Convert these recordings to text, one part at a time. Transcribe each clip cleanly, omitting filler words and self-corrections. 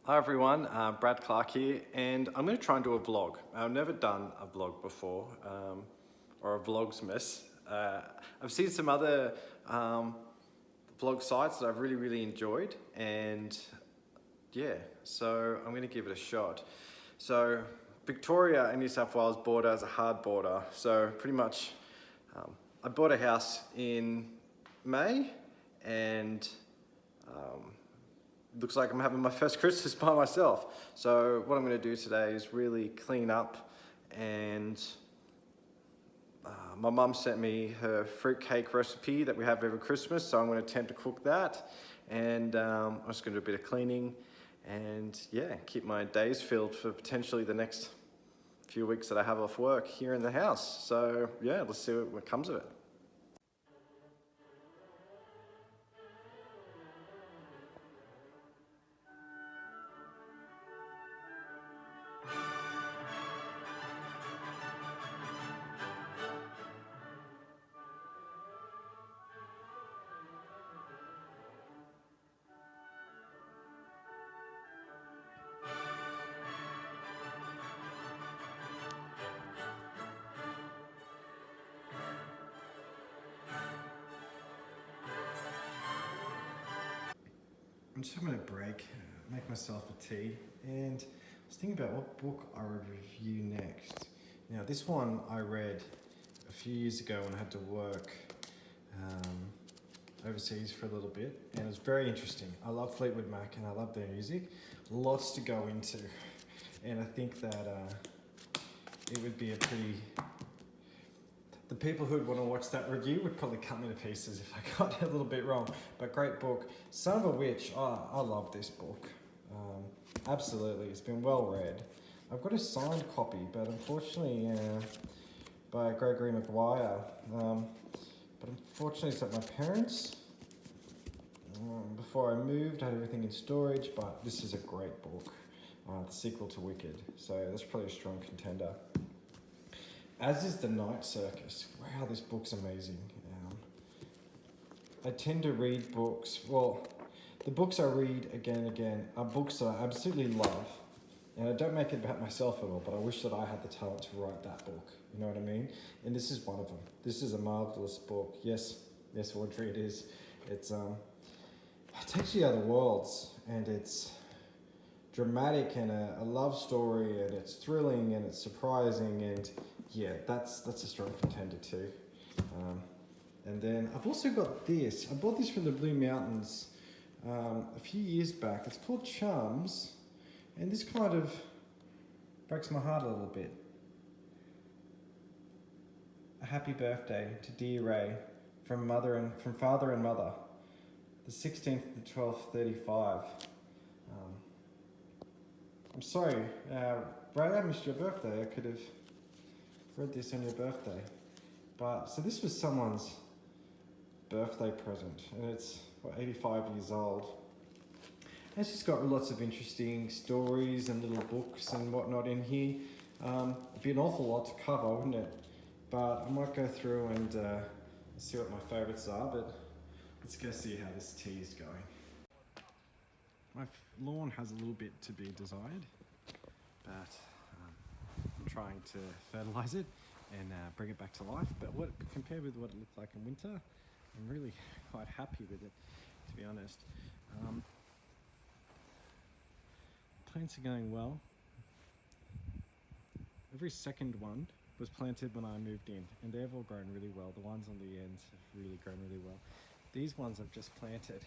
Hi everyone, Brad Clark here, and I'm going to try and do a vlog. I've never done a vlog before, or a Vlogsmas. I've seen some other vlog sites that I've really enjoyed, and yeah, so I'm going to give it a shot. So Victoria and New South Wales border is a hard border, so pretty much I bought a house in May, and looks like I'm having my first Christmas by myself. So what I'm going to do today is really clean up, and my mum sent me her fruit cake recipe that we have every Christmas, so I'm going to attempt to cook that, and I'm just going to do a bit of cleaning and yeah, keep my days filled for potentially the next few weeks that I have off work here in the house. So yeah, let's see what comes of it. I'm just having a break, make myself a tea, and I was thinking about what book I would review next. Now, this one I read a few years ago when I had to work overseas for a little bit, and it was very interesting. I love Fleetwood Mac and I love their music. Lots to go into, and I think that it would be a pretty... The people who'd want to watch that review would probably cut me to pieces if I got it a little bit wrong. But great book. Son of a Witch, I love this book. Absolutely, it's been well read. I've got a signed copy, but unfortunately by Gregory Maguire. But unfortunately it's at my parents'. Before I moved, I had everything in storage, but this is a great book. The sequel to Wicked, so that's probably a strong contender. As is The Night Circus. Wow, this book's amazing. I tend to read books, well, the books I read again and again are books that I absolutely love, and I don't make it about myself at all, but I wish that I had the talent to write that book, you know what I mean? And this is one of them. This is a marvellous book. Yes, Audrey, it is. It takes you to other worlds, and it's dramatic and a love story, and it's thrilling and it's surprising, and yeah, that's a strong contender too. And then I've also got this. I bought this from the Blue Mountains a few years back. It's called Charms, and this kind of breaks my heart a little bit. A happy birthday to dear Ray from father and mother. The 16th of the 12th, 35. I'm sorry, Ray, I missed your birthday. I could have read this on your birthday. But, so this was someone's birthday present, and it's, 85 years old. And it's just got lots of interesting stories and little books and whatnot in here. It'd be an awful lot to cover, wouldn't it? But I might go through and see what my favourites are, but let's go see how this tea is going. My lawn has a little bit to be desired, but I'm trying to fertilise it and bring it back to life. But compared with what it looked like in winter, I'm really quite happy with it, to be honest. Plants are going well. Every second one was planted when I moved in, and they've all grown really well. The ones on the ends have really grown really well. These ones I've just planted.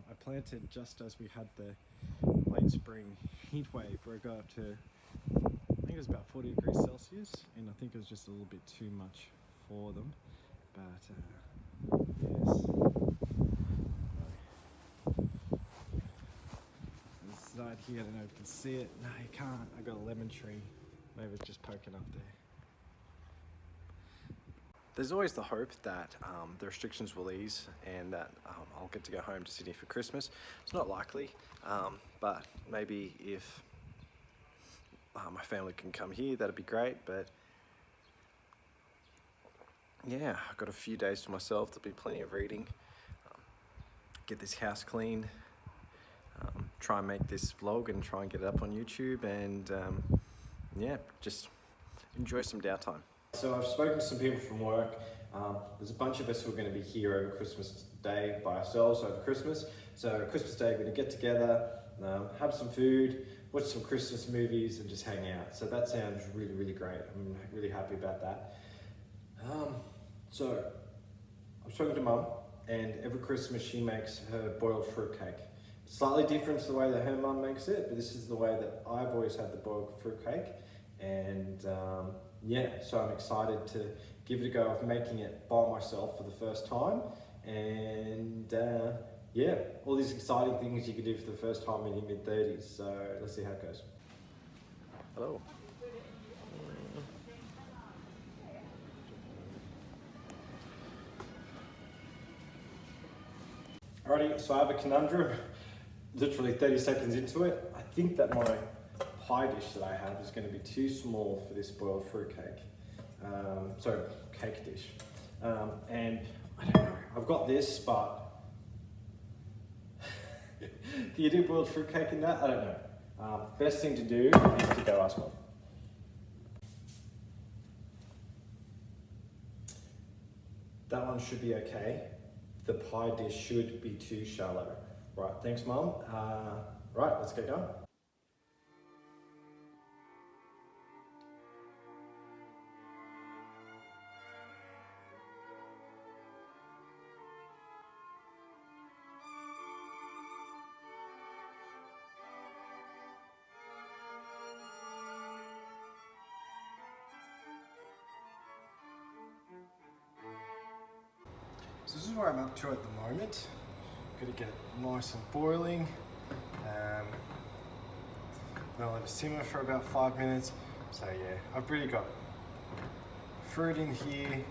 I planted just as we had the late spring heat wave where it got up to, I think it was about 40 degrees Celsius, and I think it was just a little bit too much for them. But yes. This side here, I don't know if you can see it. No, you can't. I got a lemon tree. Maybe it's just poking up there. There's always the hope that the restrictions will ease and that I'll get to go home to Sydney for Christmas. It's not likely, but maybe if my family can come here, that'd be great. But yeah, I've got a few days to myself. There'll be plenty of reading. Get this house clean. try and make this vlog and try and get it up on YouTube, and yeah, just enjoy some downtime. So I've spoken to some people from work. There's a bunch of us who are going to be here over Christmas Day by ourselves over Christmas. So Christmas Day, we're going to get together, have some food, watch some Christmas movies, and just hang out. So that sounds really, really great. I'm really happy about that. So I'm talking to Mum, and every Christmas she makes her boiled fruit cake. Slightly different to the way that her mum makes it, but this is the way that I've always had the boiled fruit cake. And yeah, so I'm excited to give it a go of making it by myself for the first time. And yeah, all these exciting things you can do for the first time in your mid-30s. So let's see how it goes. Hello. Alrighty, so I have a conundrum. Literally 30 seconds into it, I think that my pie dish that I have is going to be too small for this boiled fruit cake. Sorry, cake dish. And I don't know, I've got this, but can you do boiled fruit cake in that? I don't know. Best thing to do is to go ask Mum. That one should be okay. The pie dish should be too shallow. Right, thanks Mum. Right, let's get going. So this is where I'm up to at the moment. Got to get it nice and boiling. Then I'll let it simmer for about 5 minutes. So yeah, I've really got fruit in here,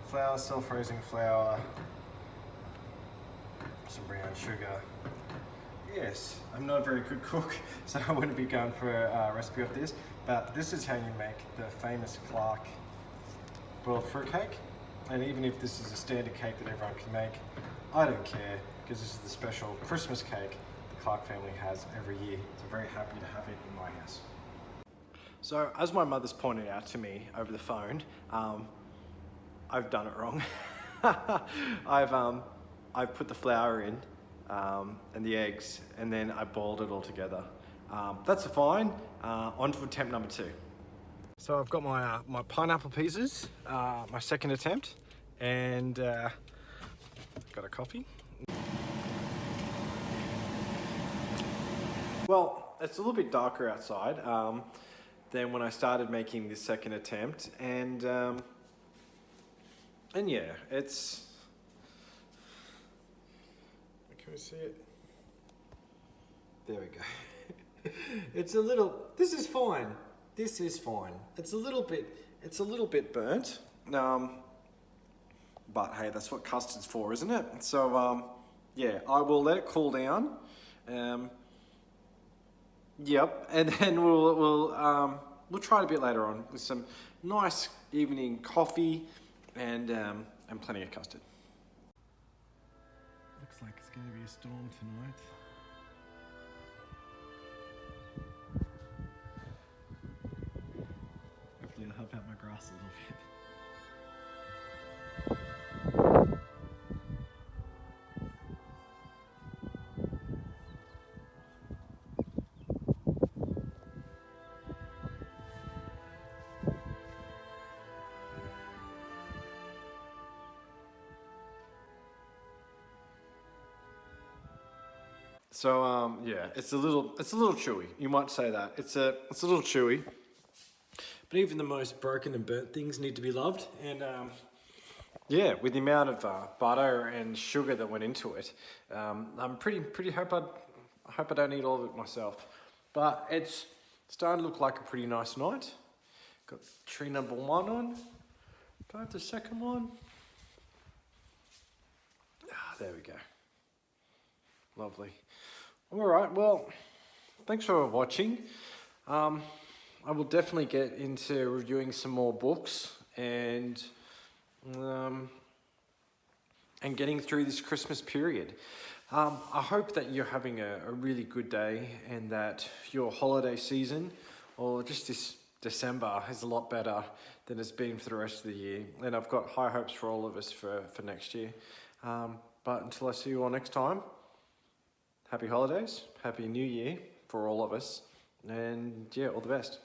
flour, self-raising flour, some brown sugar. Yes, I'm not a very good cook, so I wouldn't be going for a recipe of this, but this is how you make the famous Clark boiled fruit cake. And even if this is a standard cake that everyone can make, I don't care, because this is the special Christmas cake the Clark family has every year. So I'm very happy to have it in my house. So as my mother's pointed out to me over the phone, I've done it wrong. I've put the flour in and the eggs, and then I boiled it all together. That's fine. On to attempt number 2. So I've got my pineapple pieces, my second attempt, and got a coffee. Well, it's a little bit darker outside than when I started making this second attempt, and yeah, it's. Can we see it? There we go. It's a little. This is fine. This is fine. It's a little bit burnt. But hey, that's what custard's for, isn't it? So yeah, I will let it cool down. Yep, and then we'll try it a bit later on with some nice evening coffee and plenty of custard. Looks like it's going to be a storm tonight. Hopefully it'll help out my grass a little bit. So yeah, it's a little chewy. You might say that. It's a little chewy. But even the most broken and burnt things need to be loved. And yeah, with the amount of butter and sugar that went into it, I'm pretty hope I don't eat all of it myself. But it's starting to look like a pretty nice night. Got tree number 1 on. Do I have the second one? Ah, there we go. Lovely. All right, well, thanks for watching. I will definitely get into reviewing some more books and getting through this Christmas period. I hope that you're having a really good day and that your holiday season or just this December is a lot better than it's been for the rest of the year. And I've got high hopes for all of us for next year. But until I see you all next time, happy holidays, happy new year for all of us, and yeah, all the best.